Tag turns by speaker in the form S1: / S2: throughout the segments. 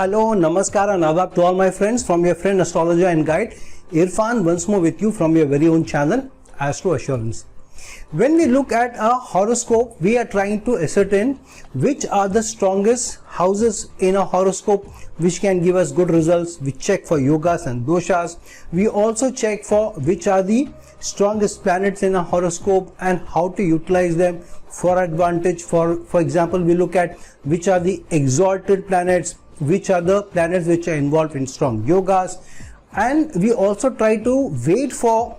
S1: Hello, Namaskar and Adab to all my friends from your friend astrologer and guide Irfan once more with you from your very own channel Astro Assurance. When we look at a horoscope, we are trying to ascertain which are the strongest houses in a horoscope which can give us good results. We check for yogas and doshas. We also check for which are the strongest planets in a horoscope and how to utilize them for advantage. For example, we look at which are the exalted planets, which are the planets which are involved in strong yogas, and we also try to wait for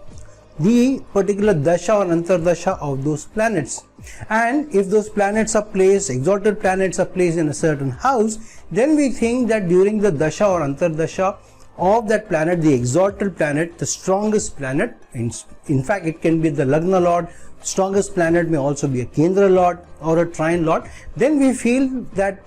S1: the particular dasha or antardasha of those planets. And if those planets are placed, exalted planets are placed in a certain house, then we think that during the dasha or antardasha of that planet, the exalted planet, the strongest planet, in fact it can be the Lagna Lord, strongest planet may also be a Kendra Lord or a Trine Lord, then we feel that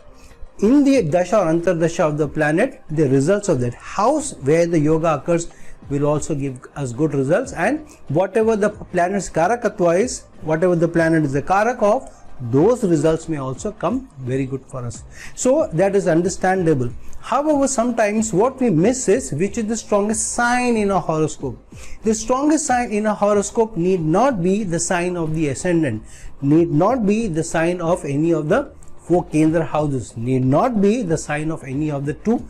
S1: in the dasha or antardasha of the planet, the results of that house where the yoga occurs will also give us good results, and whatever the planet's karakatva is, whatever the planet is the karak of, those results may also come very good for us. So that is understandable. However, sometimes what we miss is which is the strongest sign in a horoscope. The strongest sign in a horoscope need not be the sign of the ascendant, need not be the sign of any of the 4 Kendra houses, need not be the sign of any of the 2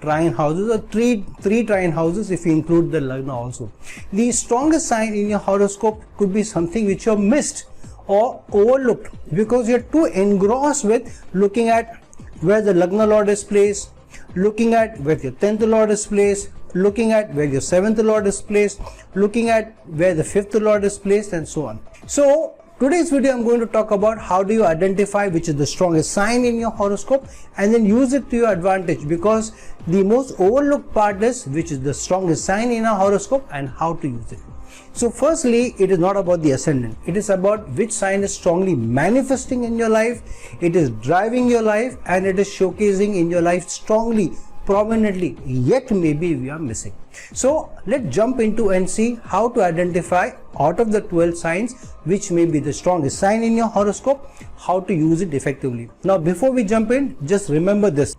S1: trine houses or three trine houses if you include the Lagna also. The strongest sign in your horoscope could be something which you have missed or overlooked because you are too engrossed with looking at where the Lagna Lord is placed, looking at where your 10th Lord is placed, looking at where your 7th Lord is placed, looking at where the 5th Lord is placed, and so on. So today's video I'm going to talk about how do you identify which is the strongest sign in your horoscope and then use it to your advantage, because the most overlooked part is which is the strongest sign in a horoscope and how to use it. So firstly, it is not about the ascendant, it is about which sign is strongly manifesting in your life, it is driving your life, and it is showcasing in your life strongly, prominently, yet maybe we are missing. So let's jump into and see how to identify out of the 12 signs which may be the strongest sign in your horoscope, how to use it effectively. Now before we jump in, just remember this,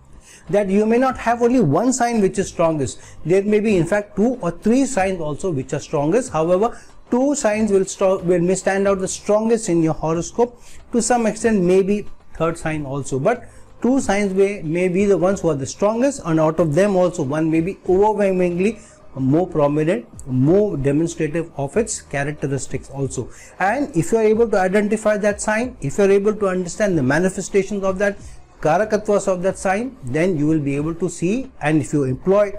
S1: that you may not have only one sign which is strongest. There may be in fact 2 or 3 signs also which are strongest. However, 2 signs may stand out the strongest in your horoscope. To some extent maybe 3rd sign also, but 2 signs may be the ones who are the strongest, and out of them also one may be overwhelmingly more prominent, more demonstrative of its characteristics also. And if you are able to identify that sign, if you are able to understand the manifestations of that, karakatvas of that sign, then you will be able to see, and if you employ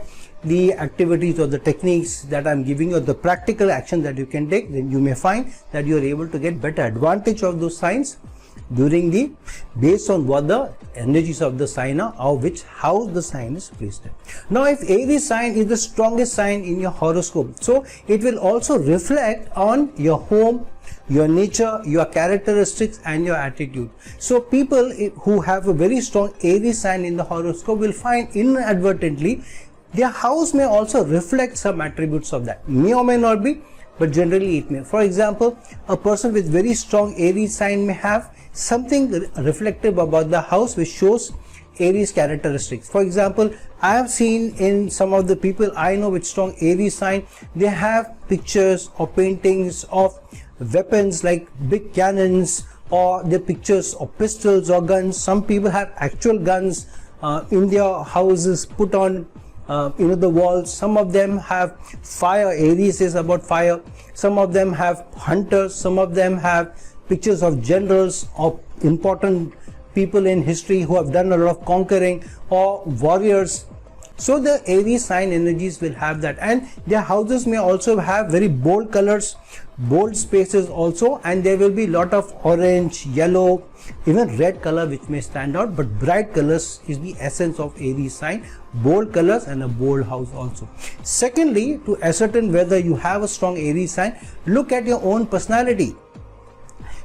S1: the activities or the techniques that I am giving you, or the practical action that you can take, then you may find that you are able to get better advantage of those signs during based on what the energies of the sign are or which house the sign is placed in. Now if Aries sign is the strongest sign in your horoscope, so it will also reflect on your home, your nature, your characteristics, and your attitude. So people who have a very strong Aries sign in the horoscope will find inadvertently their house may also reflect some attributes of that. May or may not be, but generally it may. For example, a person with very strong Aries sign may have something reflective about the house which shows Aries characteristics. For example, I have seen in some of the people I know with strong Aries sign, they have pictures or paintings of weapons like big cannons, or the pictures of pistols or guns. Some people have actual guns in their houses put on the walls. Some of them have fire, Aries is about fire. Some of them have hunters, some of them have pictures of generals, of important people in history who have done a lot of conquering, or warriors. So the Aries sign energies will have that, and their houses may also have very bold colors, bold spaces also, and there will be a lot of orange, yellow, even red color which may stand out, but bright colors is the essence of Aries sign, bold colors and a bold house also. Secondly, to ascertain whether you have a strong Aries sign, look at your own personality.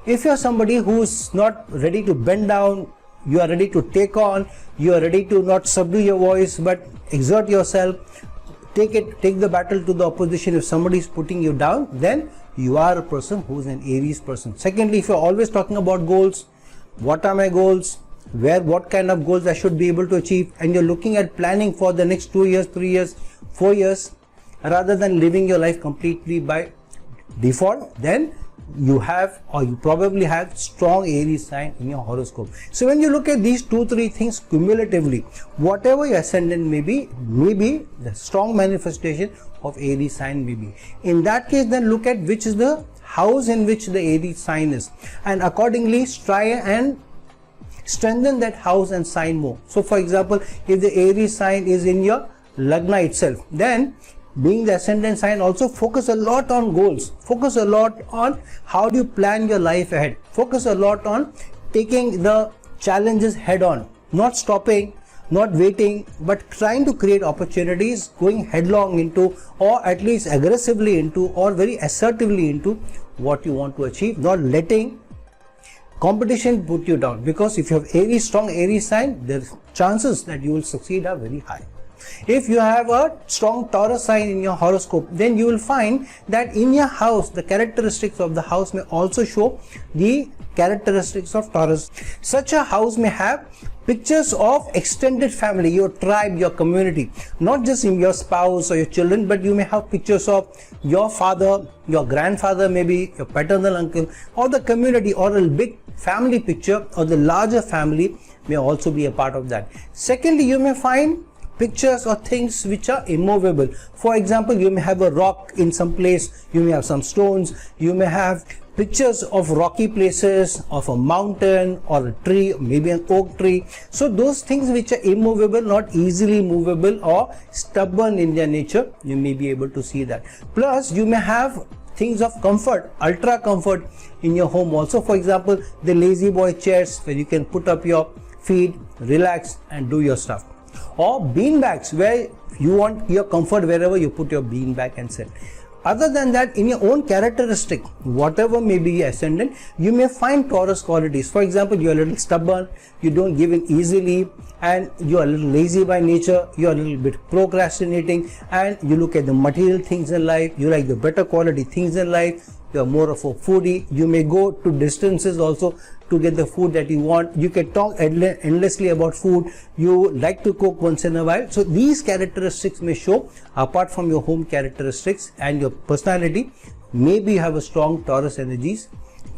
S1: If you are somebody who is not ready to bend down, you are ready to take on, you are ready to not subdue your voice but exert yourself, take the battle to the opposition. If somebody is putting you down, then you are a person who is an Aries person. Secondly, if you are always talking about goals, what are my goals, what kind of goals I should be able to achieve, and you're looking at planning for the next 2 years, 3 years, 4 years, rather than living your life completely by default, then you have, or you probably have, strong Aries sign in your horoscope. So when you look at these 2-3 things cumulatively, whatever your ascendant may be the strong manifestation of Aries sign may be. In that case, then look at which is the house in which the Aries sign is, and accordingly try and strengthen that house and sign more. So for example, if the Aries sign is in your Lagna itself, then being the ascendant sign, also focus a lot on goals, focus a lot on how do you plan your life ahead, focus a lot on taking the challenges head on, not stopping, not waiting, but trying to create opportunities, going headlong into, or at least aggressively into, or very assertively into what you want to achieve, not letting competition put you down. Because if you have strong Aries sign, the chances that you will succeed are very high. If you have a strong Taurus sign in your horoscope, then you will find that in your house, the characteristics of the house may also show the characteristics of Taurus. Such a house may have pictures of extended family, your tribe, your community, not just in your spouse or your children, but you may have pictures of your father, your grandfather, maybe your paternal uncle, or the community, or a big family picture, or the larger family may also be a part of that. Secondly, you may find pictures or things which are immovable. For example, you may have a rock in some place, you may have some stones, you may have pictures of rocky places, of a mountain or a tree, maybe an oak tree. So those things which are immovable, not easily movable or stubborn in their nature, you may be able to see that. Plus, you may have things of comfort, ultra comfort in your home also. For example, the lazy boy chairs where you can put up your feet, relax and do your stuff. Or bean bags where you want your comfort wherever you put your bean bag and sit. Other than that, in your own characteristic, whatever may be your ascendant, you may find Taurus qualities. For example, you're a little stubborn, you don't give in easily, and you're a little lazy by nature, you're a little bit procrastinating, and you look at the material things in life, you like the better quality things in life, you're more of a foodie, you may go to distances also to get the food that you want, you can talk endlessly about food, you like to cook once in a while. So these characteristics may show, apart from your home characteristics and your personality, maybe you have a strong Taurus energies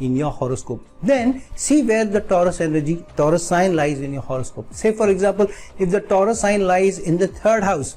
S1: in your horoscope. Then see where the Taurus energy, Taurus sign lies in your horoscope. Say for example, if the Taurus sign lies in the 3rd house,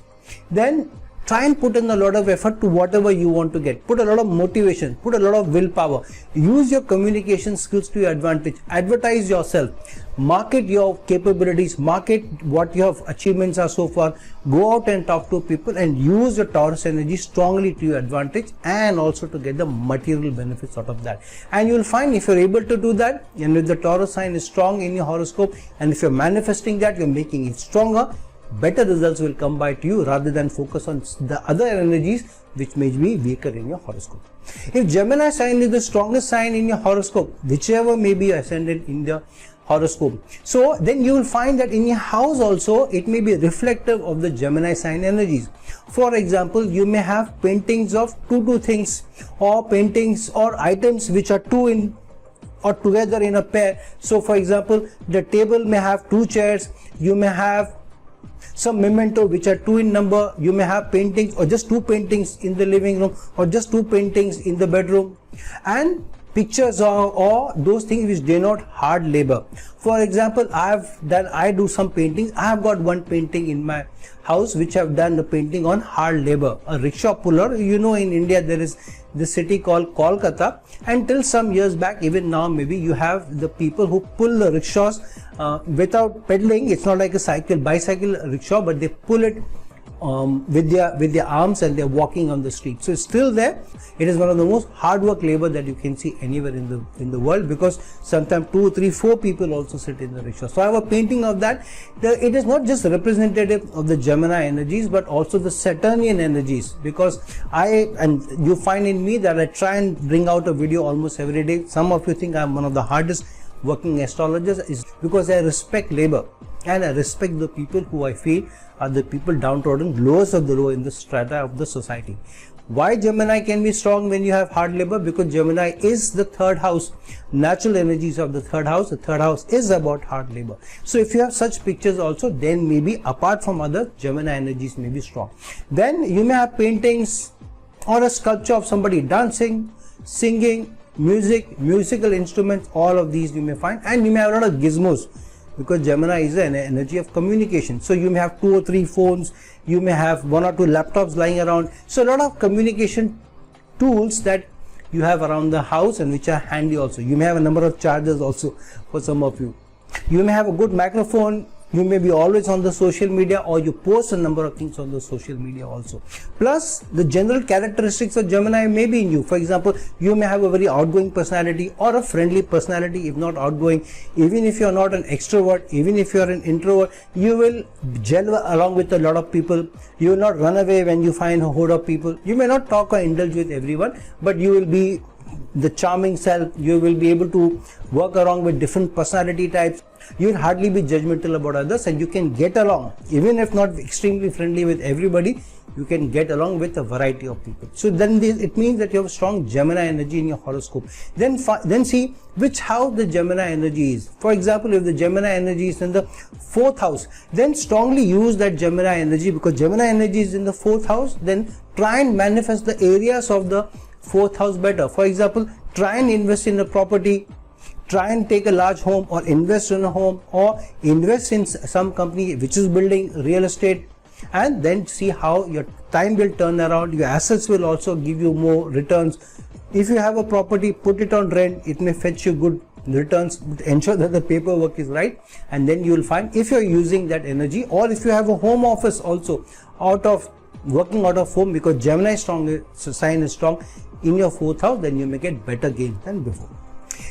S1: then try and put in a lot of effort to whatever you want to get. Put a lot of motivation, put a lot of willpower. Use your communication skills to your advantage. Advertise yourself. Market your capabilities. Market what your achievements are so far. Go out and talk to people and use your Taurus energy strongly to your advantage, and also to get the material benefits out of that. And you will find if you're able to do that, and if the Taurus sign is strong in your horoscope, and if you're manifesting that, you're making it stronger, better results will come by to you rather than focus on the other energies which may be weaker in your horoscope. If Gemini sign is the strongest sign in your horoscope, whichever may be ascendant in the horoscope, so then you will find that in your house also it may be reflective of the Gemini sign energies. For example, you may have paintings of two things, or paintings or items which are two in or together in a pair. So for example, the table may have 2 chairs, you may have some memento which are 2 in number, you may have paintings or just 2 paintings in the living room, or just 2 paintings in the bedroom, and pictures or those things which denote hard labor. For example, I do some paintings. I have got one painting in my house which have done the painting on hard labor, a rickshaw puller. You know, in India there is the city called Kolkata, and till some years back, even now maybe, you have the people who pull the rickshaws without pedaling. It's not like a bicycle rickshaw, but they pull it with their arms, and they're walking on the street. So it's still there. It is one of the most hard work labor that you can see anywhere in the world, because sometimes 2, 3, 4 people also sit in the rickshaw. So I have a painting of that. It is not just representative of the Gemini energies, but also the Saturnian energies, because you find in me that I try and bring out a video almost every day. Some of you think I'm one of the hardest working astrologers, is because I respect labor, and I respect the people who I feel are the people downtrodden, lowest of the low in the strata of the society. Why Gemini can be strong when you have hard labor? Because Gemini is the third house, natural energies of the third house. The third house is about hard labor. So if you have such pictures also, then maybe apart from other, Gemini energies may be strong. Then you may have paintings or a sculpture of somebody dancing, singing, musical instruments, all of these you may find. And you may have a lot of gizmos, because Gemini is an energy of communication. So you may have 2 or 3 phones, you may have 1 or 2 laptops lying around. So a lot of communication tools that you have around the house and which are handy also. You may have a number of chargers also for some of you. You may have a good microphone. You may be always on the social media, or you post a number of things on the social media also. Plus, the general characteristics of Gemini may be in you. For example, you may have a very outgoing personality or a friendly personality, if not outgoing. Even if you are not an extrovert, even if you are an introvert, you will gel along with a lot of people. You will not run away when you find a horde of people. You may not talk or indulge with everyone, but you will be the charming self. You will be able to work around with different personality types. You will hardly be judgmental about others, and you can get along, even if not extremely friendly with everybody, you can get along with a variety of people. So then it means that you have a strong Gemini energy in your horoscope. Then see which house the Gemini energy is. For example, if the Gemini energy is in the 4th house, then strongly use that Gemini energy, because Gemini energy is in the 4th house. Then try and manifest the areas of the 4th house better. For example, try and invest in a property, try and take a large home, or invest in a home, or invest in some company which is building real estate, and then see how your time will turn around. Your assets will also give you more returns. If you have a property, put it on rent, it may fetch you good returns. Ensure that the paperwork is right, and then you will find, if you are using that energy, or if you have a home office also working out of home, because Gemini sign is strong in your 4th house, then you may get better gains than before.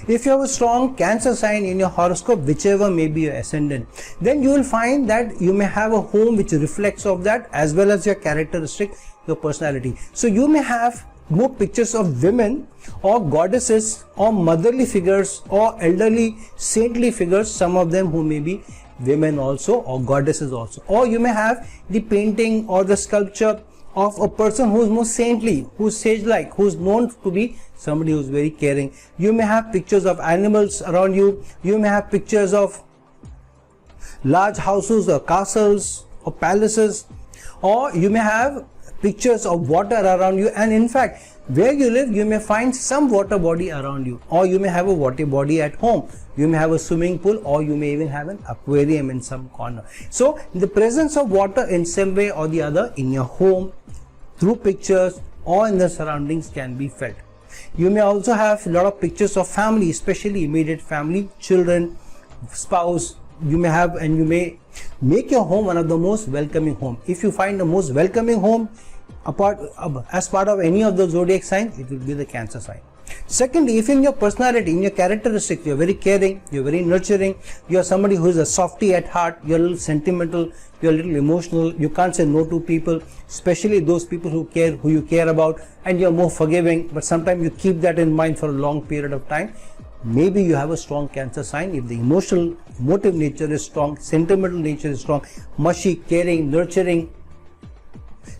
S1: If you have a strong Cancer sign in your horoscope, whichever may be your ascendant, then you will find that you may have a home which reflects of that, as well as your characteristic, your personality. So you may have more pictures of women or goddesses or motherly figures or elderly saintly figures, some of them who may be women also or goddesses also. Or you may have the painting or the sculpture of a person who is more saintly, who is sage-like, who is known to be somebody who is very caring. You may have pictures of animals around you. You may have pictures of large houses or castles or palaces, or you may have pictures of water around you. And in fact, where you live, you may find some water body around you, or you may have a water body at home. You may have a swimming pool, or you may even have an aquarium in some corner. So the presence of water in some way or the other in your home, through pictures or in the surroundings, can be felt. You may also have a lot of pictures of family, especially immediate family, children, spouse. You may have, and you may make your home one of the most welcoming home. If you find the most welcoming home as part of any of the zodiac signs, it will be the Cancer sign. Secondly, if in your personality, in your characteristics, you're very caring, you're very nurturing, you're somebody who is a softy at heart, you're a little sentimental, you're a little emotional, you can't say no to people, especially those people who you care about, and you're more forgiving, but sometimes you keep that in mind for a long period of time, maybe you have a strong Cancer sign. If the emotional, motive nature is strong, sentimental nature is strong, mushy, caring, nurturing,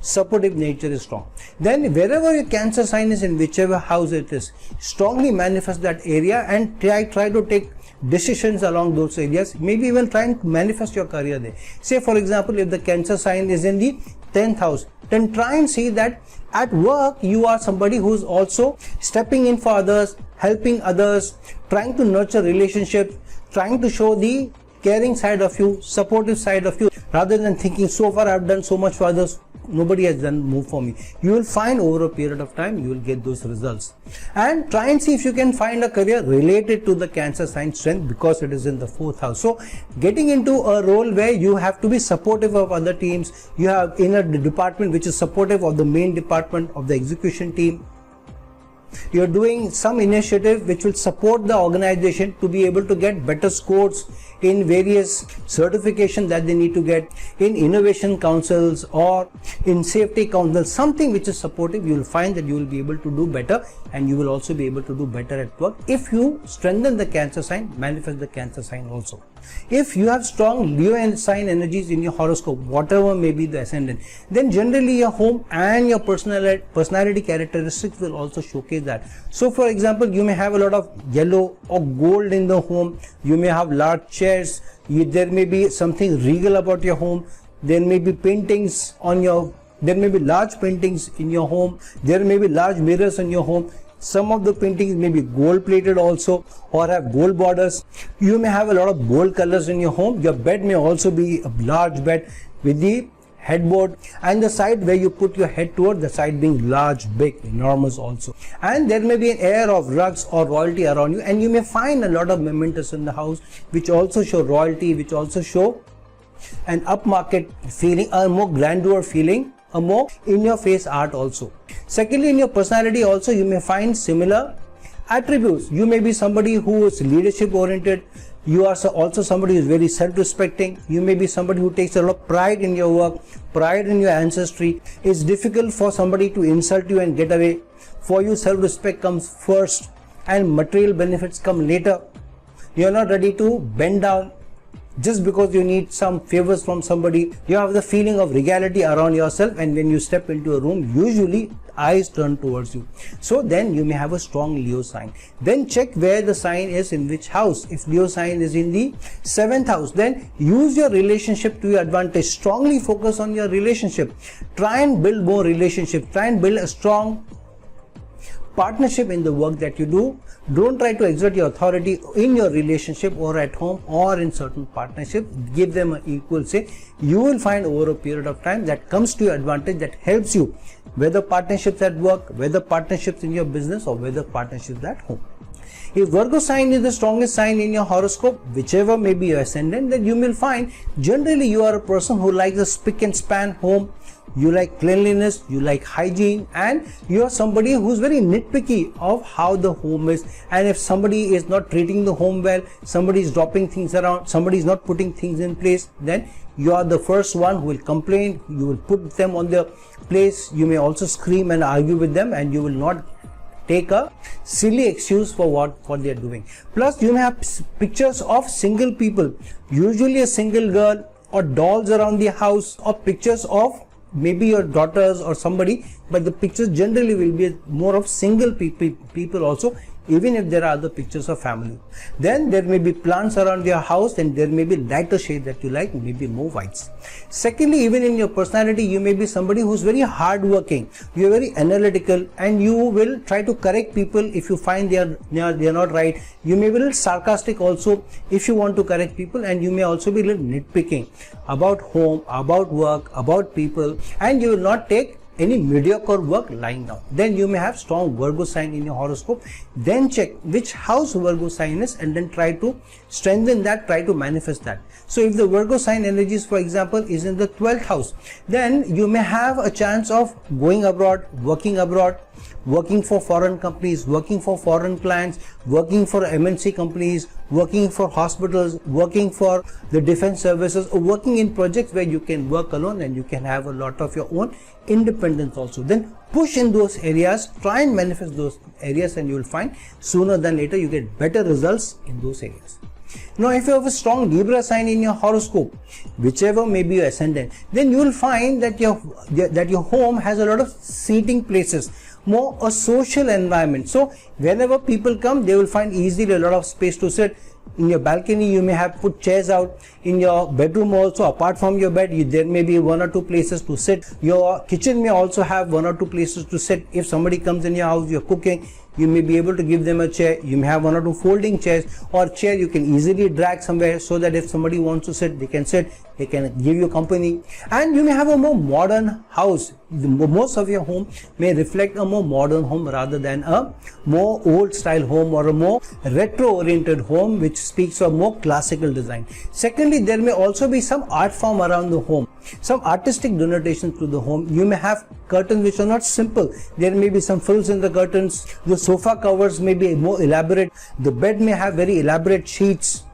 S1: supportive nature is strong, then wherever your Cancer sign is, in whichever house it is, strongly manifest that area and try to take decisions along those areas. Maybe even trying to manifest your career there. Say for example, if the Cancer sign is in the 10th house, then try and see that at work you are somebody who is also stepping in for others, helping others, trying to nurture relationships, trying to show the caring side of you, supportive side of you, rather than thinking, so far I've done so much for others, nobody has done more for me. You will find over a period of time you will get those results. And try and see if you can find a career related to the Cancer sign strength, because it is in the 4th house. So getting into a role where you have to be supportive of other teams, you have in a department which is supportive of the main department of the execution team, you're doing some initiative which will support the organization to be able to get better scores in various certifications that they need to get, in innovation councils or in safety councils, something which is supportive. You will find that you will be able to do better, and you will also be able to do better at work if you strengthen the Cancer sign, manifest the Cancer sign also. If you have strong Leo sign energies in your horoscope, whatever may be the ascendant, then generally your home and your personality characteristics will also showcase that. So for example, you may have a lot of yellow or gold in the home, you may have large chairs, there may be something regal about your home, there may be paintings on your, there may be large paintings in your home, there may be large mirrors in your home. Some of the paintings may be gold plated also or have gold borders. You may have a lot of bold colors in your home. Your bed may also be a large bed with the headboard, and the side where you put your head toward, the side being large, big, enormous also. And there may be an air of rugs or royalty around you, and you may find a lot of mementos in the house which also show royalty, which also show an upmarket feeling, a more grandeur feeling, a more in your face art also. Secondly, in your personality also you may find similar attributes. You may be somebody who is leadership oriented. You are also somebody who is very self-respecting. You may be somebody who takes a lot of pride in your work, pride in your ancestry. It's difficult for somebody to insult you and get away. For you, self-respect comes first and material benefits come later. You are not ready to bend down just because you need some favors from somebody. You have the feeling of regality around yourself, and when you step into a room, usually eyes turn towards you. So then you may have a strong Leo sign. Then check where the sign is in which house. If Leo sign is in the 7th house, then use your relationship to your advantage. Strongly focus on your relationship. Try and build more relationships. Try and build a strong partnership in the work that you do. Don't try to exert your authority in your relationship or at home or in certain partnerships. Give them an equal say. You will find over a period of time that comes to your advantage, that helps you, whether partnerships at work, whether partnerships in your business, or whether partnerships at home. If Virgo sign is the strongest sign in your horoscope, whichever may be your ascendant, then you will find generally you are a person who likes a spick and span home. You like cleanliness, you like hygiene, and you are somebody who's very nitpicky of how the home is. And if somebody is not treating the home well, somebody is dropping things around, somebody is not putting things in place, then you are the first one who will complain. You will put them on their place. You may also scream and argue with them, and you will not take a silly excuse for what they are doing. Plus, you may have pictures of single people, usually a single girl, or dolls around the house, or pictures of maybe your daughters or somebody, but the pictures generally will be more of single people also, even if there are other pictures of family. Then there may be plants around your house, and there may be lighter shade that you like, maybe more whites. Secondly, even in your personality, you may be somebody who's very hardworking. You are very analytical, and you will try to correct people if you find they are not right. You may be a little sarcastic also if you want to correct people, and you may also be a little nitpicking about home, about work, about people, and you will not take any mediocre work lying down. Then you may have strong Virgo sign in your horoscope. Then check which house Virgo sign is, and then try to strengthen that, try to manifest that. So if the Virgo sign energies, for example, is in the 12th house, then you may have a chance of going abroad, working for foreign companies, working for foreign clients, working for MNC companies, working for hospitals, working for the defense services, or working in projects where you can work alone and you can have a lot of your own independence also. Then push in those areas, try and manifest those areas, and you will find sooner than later you get better results in those areas. Now, if you have a strong Libra sign in your horoscope, whichever may be your ascendant, then you will find that your home has a lot of seating places, more a social environment. So whenever people come, they will find easily a lot of space to sit. In your balcony, you may have put chairs out. In your bedroom also, apart from your bed, there may be 1 or 2 places to sit. Your kitchen may also have 1 or 2 places to sit. If somebody comes in your house, you're cooking, you may be able to give them a chair. You may have 1 or 2 folding chairs, or chair you can easily drag somewhere, so that if somebody wants to sit, they can sit, they can give you company. And you may have a more modern house. Most of your home may reflect a more modern home rather than a more old style home or a more retro oriented home, which speaks of more classical design. Secondly, there may also be some art form around the home, some artistic denotations to the home. You may have curtains which are not simple. There may be some frills in the curtains. The sofa covers may be more elaborate. The bed may have very elaborate sheets,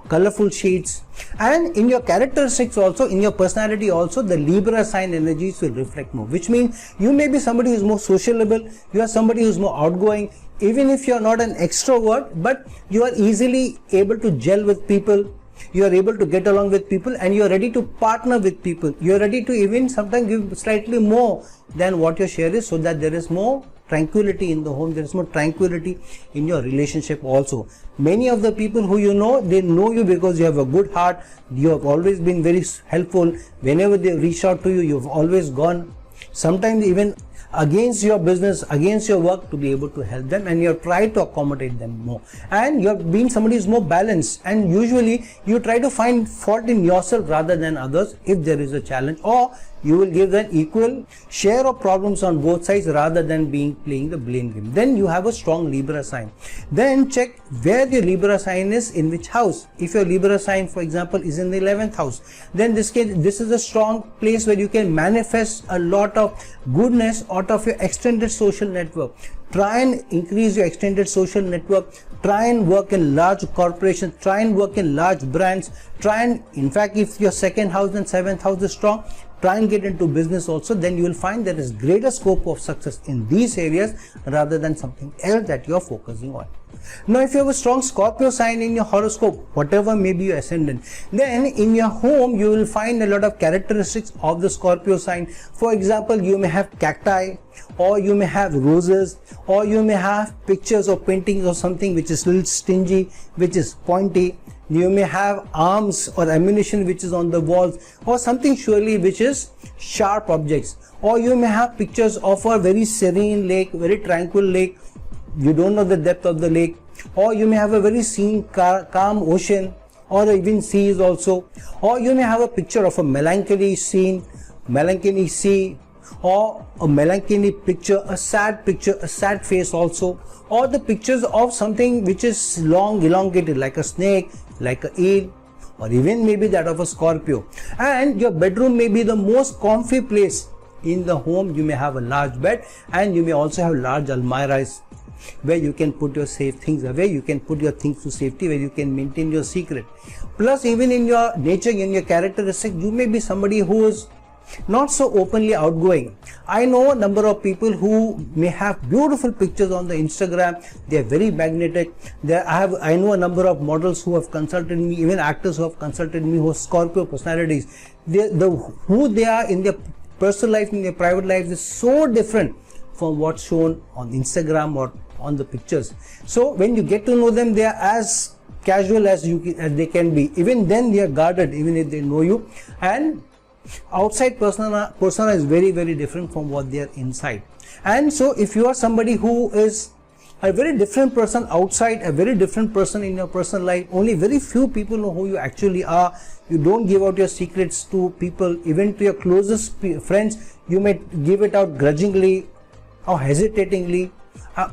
S1: colorful sheets. And in your characteristics also, in your personality also, the Libra sign energies will reflect more, which means you may be somebody who is more sociable, you are somebody who is more outgoing. Even if you are not an extrovert, but you are easily able to gel with people, You are able to get along with people, and you are ready to partner with people. You are ready to even sometimes give slightly more than what your share is, so that there is more tranquility in the home, there is more tranquility in your relationship also. Many of the people who you know, they know you because you have a good heart. You have always been very helpful. Whenever they reach out to you, you've always gone, sometimes even against your business, against your work, to be able to help them, and you have tried to accommodate them more, and you have been somebody who's more balanced, and usually you try to find fault in yourself rather than others if there is a challenge, or you will give them equal share of problems on both sides rather than playing the blame game. Then you have a strong Libra sign. Then check where your Libra sign is, in which house. If your Libra sign, for example, is in the 11th house, then this is a strong place where you can manifest a lot of goodness out of your extended social network. Try and increase your extended social network. Try and work in large corporations. Try and work in large brands. Try and, in fact, if your 2nd house and 7th house is strong, try and get into business also. Then you will find there is greater scope of success in these areas rather than something else that you are focusing on. Now, if you have a strong Scorpio sign in your horoscope, whatever may be your ascendant, then in your home you will find a lot of characteristics of the Scorpio sign. For example, you may have cacti, or you may have roses, or you may have pictures or paintings or something which is a little stingy, which is pointy. You may have arms or ammunition which is on the walls, or something surely which is sharp objects. Or you may have pictures of a very serene lake, very tranquil lake. You don't know the depth of the lake. Or you may have a very serene, calm ocean, or even seas also. Or you may have a picture of a melancholy scene, melancholy sea, or a melancholy picture, a sad face also. Or the pictures of something which is long, elongated, like a snake, like a eel, or even maybe that of a Scorpio. And your bedroom may be the most comfy place in the home. You may have a large bed, and you may also have large almirahs where you can put your safe things away. You can put your things to safety, where you can maintain your secret. Plus, even in your nature, in your characteristic, you may be somebody who is not so openly outgoing. I know a number of people who may have beautiful pictures on the Instagram. They are very magnetic. I know a number of models who have consulted me, even actors who have consulted me, who are Scorpio personalities. Who they are in their personal life, in their private life, is so different from what's shown on Instagram or on the pictures. So when you get to know them, they are as casual as they can be. Even then, they are guarded, even if they know you. And outside persona is very, very different from what they are inside. And so if you are somebody who is a very different person outside, a very different person in your personal life, only very few people know who you actually are. You don't give out your secrets to people, even to your closest friends. You may give it out grudgingly or hesitatingly,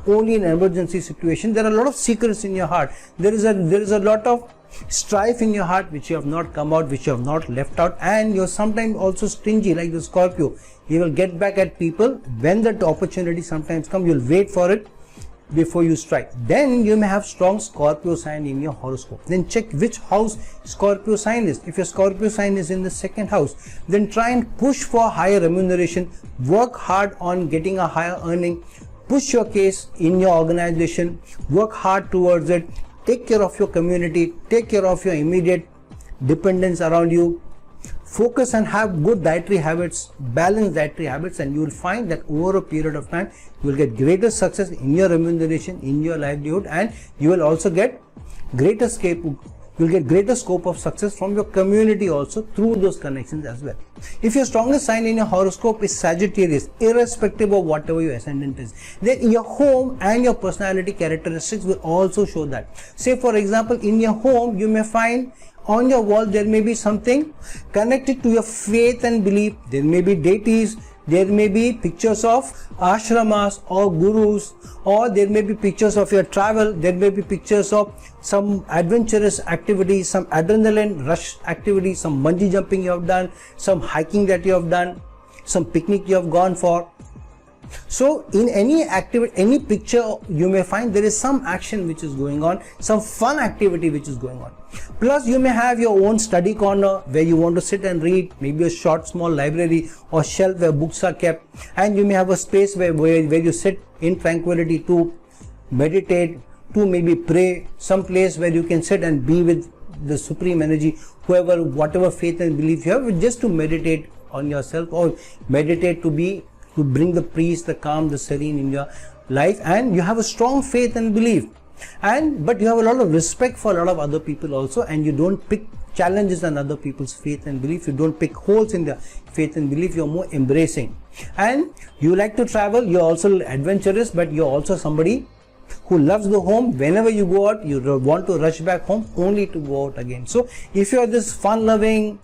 S1: only in an emergency situation. There are a lot of secrets in your heart. There is a lot of strife in your heart which you have not come out, which you have not left out, and you're sometimes also stingy like the Scorpio. You will get back at people when that opportunity sometimes comes. You'll wait for it before you strike. Then you may have strong Scorpio sign in your horoscope. Then check which house Scorpio sign is. If your Scorpio sign is in the 2nd house, then try and push for higher remuneration. Work hard on getting a higher earning. Push your case in your organization. Work hard towards it. Take care of your community, take care of your immediate dependents around you. Focus and have good dietary habits, balanced dietary habits, and you will find that over a period of time, you will get greater success in your remuneration, in your livelihood, and you will also get greater scope of success from your community also through those connections as well. If your strongest sign in your horoscope is Sagittarius, irrespective of whatever your ascendant is, then your home and your personality characteristics will also show that. Say for example, in your home, you may find on your wall there may be something connected to your faith and belief. There may be deities, there may be pictures of ashramas or gurus, or there may be pictures of your travel, there may be pictures of some adventurous activities, some adrenaline rush activities, some bungee jumping you have done, some hiking that you have done, some picnic you have gone for. So in any activity, any picture, you may find there is some action which is going on, some fun activity which is going on. Plus you may have your own study corner where you want to sit and read, maybe a short small library or shelf where books are kept, and you may have a space where you sit in tranquility to meditate, to maybe pray, some place where you can sit and be with the supreme energy, whoever, whatever faith and belief you have, just to meditate on yourself, or meditate to bring the peace, the calm, the serene in your life, and you have a strong faith and belief. But you have a lot of respect for a lot of other people also, and you don't pick challenges on other people's faith and belief. You don't pick holes in their faith and belief. You're more embracing, and you like to travel. You're also adventurous, but you're also somebody who loves the home. Whenever you go out, you want to rush back home only to go out again. So if you're this fun-loving,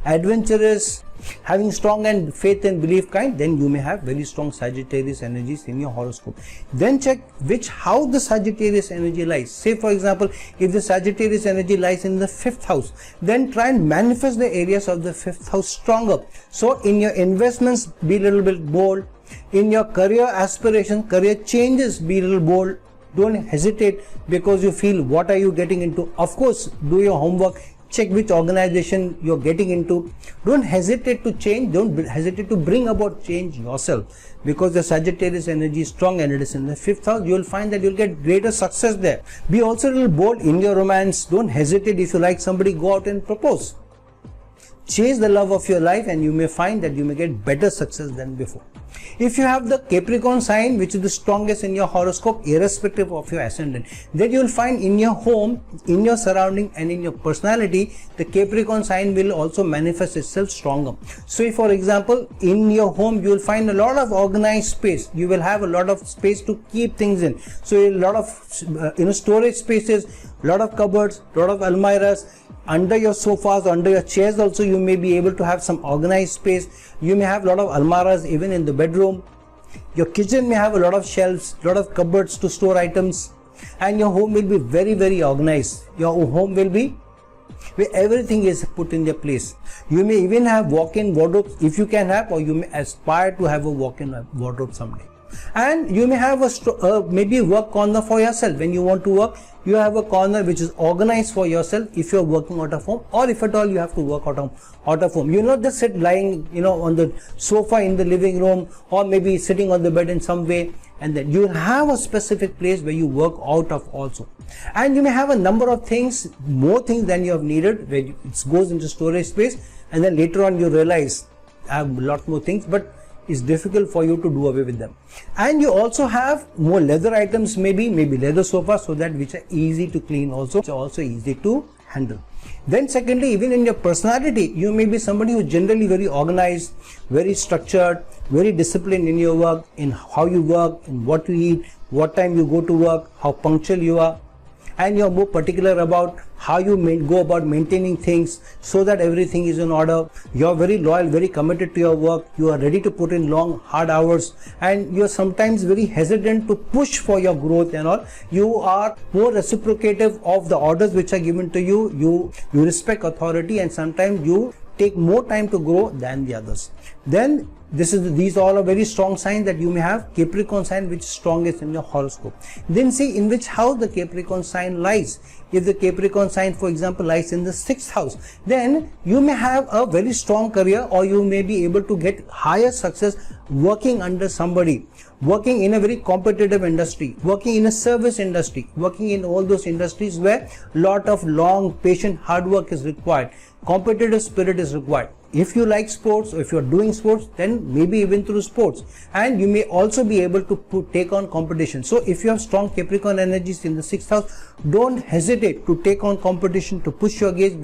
S1: adventurous, having strong and faith and belief kind, then you may have very strong Sagittarius energies in your horoscope. Then check how the Sagittarius energy lies. Say for example, if the Sagittarius energy lies in the 5th house, then try and manifest the areas of the 5th house stronger. So in your investments, be a little bit bold. In your career aspirations, career changes, be a little bold. Don't hesitate because you feel, what are you getting into? Of course, do your homework. Check which organization you're getting into. Don't hesitate to change. Don't hesitate to bring about change yourself, because the Sagittarius energy is strong and it is in the 5th house. You will find that you'll get greater success there. Be also a little bold in your romance. Don't hesitate. If you like somebody, go out and propose. Chase the love of your life, and you may find that you may get better success than before. If you have the Capricorn sign, which is the strongest in your horoscope, irrespective of your ascendant, then you will find in your home, in your surrounding, and in your personality, the Capricorn sign will also manifest itself stronger. So if, for example, in your home, you will find a lot of organized space. You will have a lot of space to keep things in. So a lot of storage spaces, a lot of cupboards, a lot of almirahs. Under your sofas, under your chairs also, you may be able to have some organized space. You may have a lot of almirahs even in the bedroom. Your kitchen may have a lot of shelves, a lot of cupboards to store items, and your home will be very, very organized. Your home will be where everything is put in their place. You may even have walk-in wardrobes if you can have, or you may aspire to have a walk-in wardrobe someday. And you may have maybe a work corner for yourself. When you want to work, you have a corner which is organized for yourself if you're working out of home, or if at all you have to work out of home. You not just sit lying on the sofa in the living room, or maybe sitting on the bed in some way, and then you have a specific place where you work out of also. And you may have a number of things, more things than you have needed, where it goes into storage space, and then later on you realize I have a lot more things, but it's difficult for you to do away with them. And you also have more leather items, maybe leather sofas, so that which are easy to clean also, which are also easy to handle. Then secondly, even in your personality, you may be somebody who is generally very organized, very structured, very disciplined in your work, in how you work, in what you eat, what time you go to work, how punctual you are. And you are more particular about how you go about maintaining things so that everything is in order. You are very loyal, very committed to your work. You are ready to put in long, hard hours, and you are sometimes very hesitant to push for your growth and all. You are more reciprocative of the orders which are given to you. You respect authority, and sometimes you take more time to grow than the others. Then these all are very strong signs that you may have Capricorn sign, which is strongest in your horoscope. Then see in which house the Capricorn sign lies. If the Capricorn sign, for example, lies in the 6th house, then you may have a very strong career, or you may be able to get higher success working under somebody, working in a very competitive industry, working in a service industry, working in all those industries where lot of long, patient, hard work is required. Competitive spirit is required. If you like sports, or if you are doing sports, then maybe even through sports, and you may also be able to take on competition. So if you have strong Capricorn energies in the 6th house, don't hesitate to take on competition, to push your case,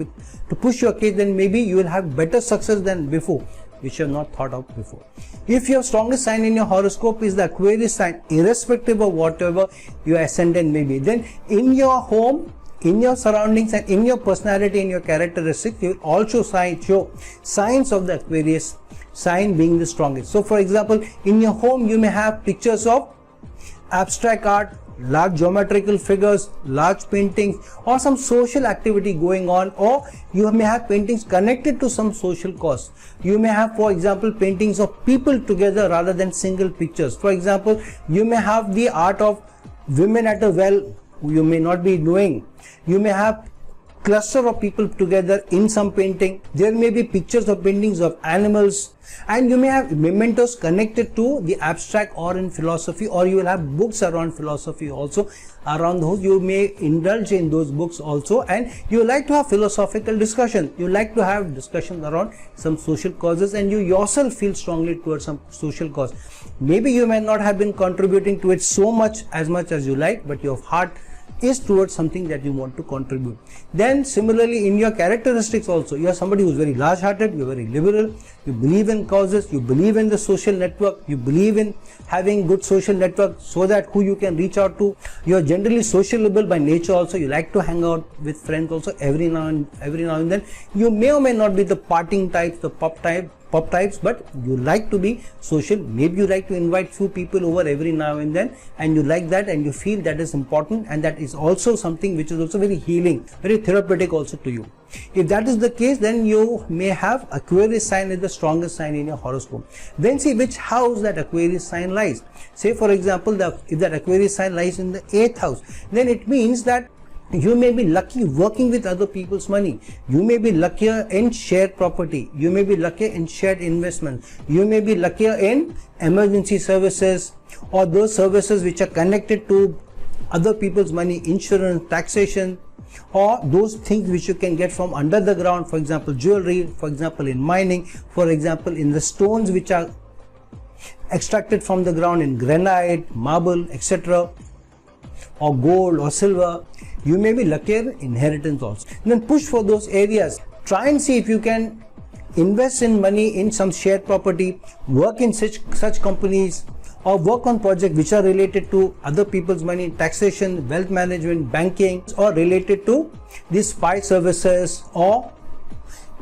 S1: then maybe you will have better success than before, which you have not thought of before. If your strongest sign in your horoscope is the Aquarius sign, irrespective of whatever your ascendant may be, then in your home, in your surroundings, and in your personality, in your characteristics, you will also show signs of the Aquarius sign being the strongest. So for example, in your home you may have pictures of abstract art, large geometrical figures, large paintings, or some social activity going on, or you may have paintings connected to some social cause. You may have, for example, paintings of people together rather than single pictures. For example, you may have the art of women at a well, who you may not be knowing. You may have cluster of people together in some painting. There may be pictures or paintings of animals, and you may have mementos connected to the abstract or in philosophy, or you will have books around philosophy also around those. You may indulge in those books also, and you like to have philosophical discussion. You like to have discussions around some social causes, and you yourself feel strongly towards some social cause. Maybe you may not have been contributing to it so much as you like, but your heart is towards something that you want to contribute. Then similarly, in your characteristics also, you are somebody who is very large-hearted, you are very liberal, you believe in causes, you believe in the social network, you believe in having good social network so that who you can reach out to. You are generally sociable by nature also. You like to hang out with friends also every now and then. You may or may not be the partying types, the pop types, but you like to be social. Maybe you like to invite few people over every now and then, and you like that, and you feel that is important, and that is also something which is also very healing, very therapeutic also to you. If that is the case, then you may have Aquarius sign as the strongest sign in your horoscope. Then see which house that Aquarius sign lies. Say for example, if that Aquarius sign lies in the 8th house, then it means that you may be lucky working with other people's money. You may be luckier in shared property. You may be luckier in shared investments. You may be luckier in emergency services, or those services which are connected to other people's money, insurance, taxation, or those things which you can get from under the ground. For example, jewelry, for example, in mining, for example, in the stones which are extracted from the ground in granite, marble, etc., or gold or silver. You may be luckier in inheritance also. And then push for those areas. Try and see if you can invest in money in some shared property, work in such companies, or work on projects which are related to other people's money, taxation, wealth management, banking, or related to these spy services or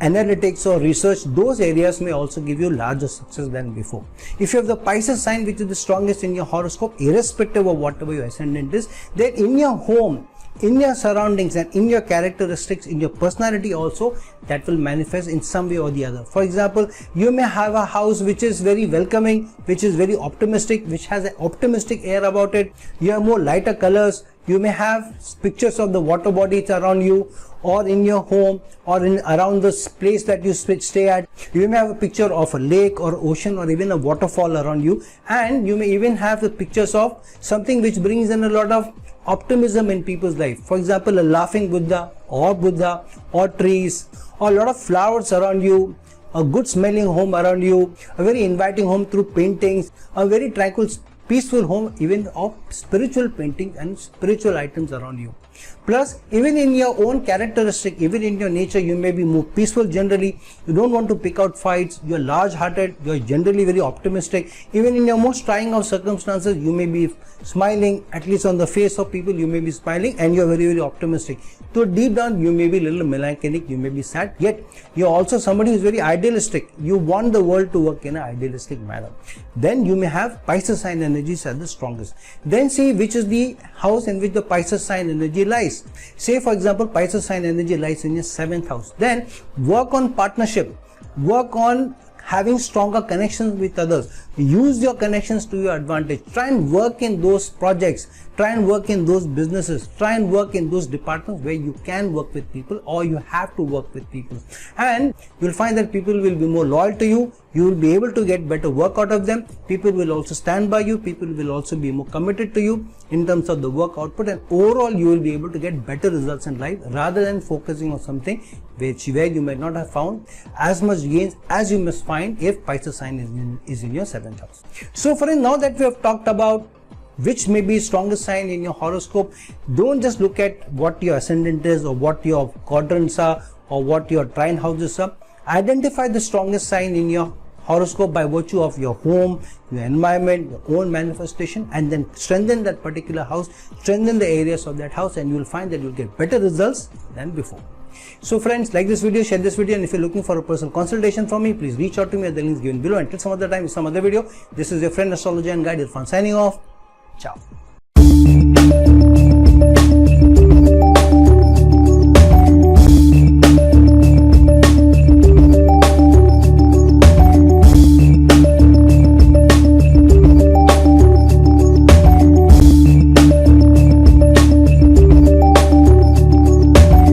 S1: analytics or research. Those areas may also give you larger success than before. If you have the Pisces sign, which is the strongest in your horoscope, irrespective of whatever your ascendant is, then in your home, in your surroundings, and in your characteristics, in your personality also, that will manifest in some way or the other. For example, you may have a house which is very welcoming, which is very optimistic, which has an optimistic air about it. You have more lighter colors. You may have pictures of the water bodies around you, or in your home, or in around the place that you stay at. You may have a picture of a lake or ocean, or even a waterfall around you, and you may even have the pictures of something which brings in a lot of optimism in people's life. For example, a laughing Buddha, or trees, or a lot of flowers around you, a good smelling home around you, a very inviting home through paintings, a very tranquil, peaceful home, even of spiritual paintings and spiritual items around you. Plus, even in your own characteristic, even in your nature, you may be more peaceful generally. You don't want to pick out fights. You are large-hearted. You are generally very optimistic. Even in your most trying of circumstances, you may be smiling. At least on the face of people, you may be smiling, and you are very, very optimistic. So deep down, you may be a little melancholic. You may be sad. Yet, you are also somebody who is very idealistic. You want the world to work in an idealistic manner. Then you may have Pisces sign energies as the strongest. Then see which is the house in which the Pisces sign energy lies. Say for example, Pisces sign energy lies in your 7th house. Then work on partnership, work on having stronger connections with others. Use your connections to your advantage. Try and work in those projects, try and work in those businesses, try and work in those departments where you can work with people, or you have to work with people, and you'll find that people will be more loyal to you. You will be able to get better work out of them. People will also stand by you. People will also be more committed to you in terms of the work output, and overall you will be able to get better results in life rather than focusing on something where you might not have found as much gains as you must find if Pisces sign is in your 7th house. So friends, now that we have talked about which may be strongest sign in your horoscope, don't just look at what your ascendant is, or what your quadrants are, or what your trine houses are. Identify the strongest sign in your horoscope by virtue of your home, your environment, your own manifestation, and then strengthen that particular house, strengthen the areas of that house, and you will find that you will get better results than before. So friends, like this video, share this video, and if you're looking for a personal consultation from me, please reach out to me at the links given below. Until some other time, with some other video, this is your friend, astrologer and guide, Irfan, signing off. Ciao.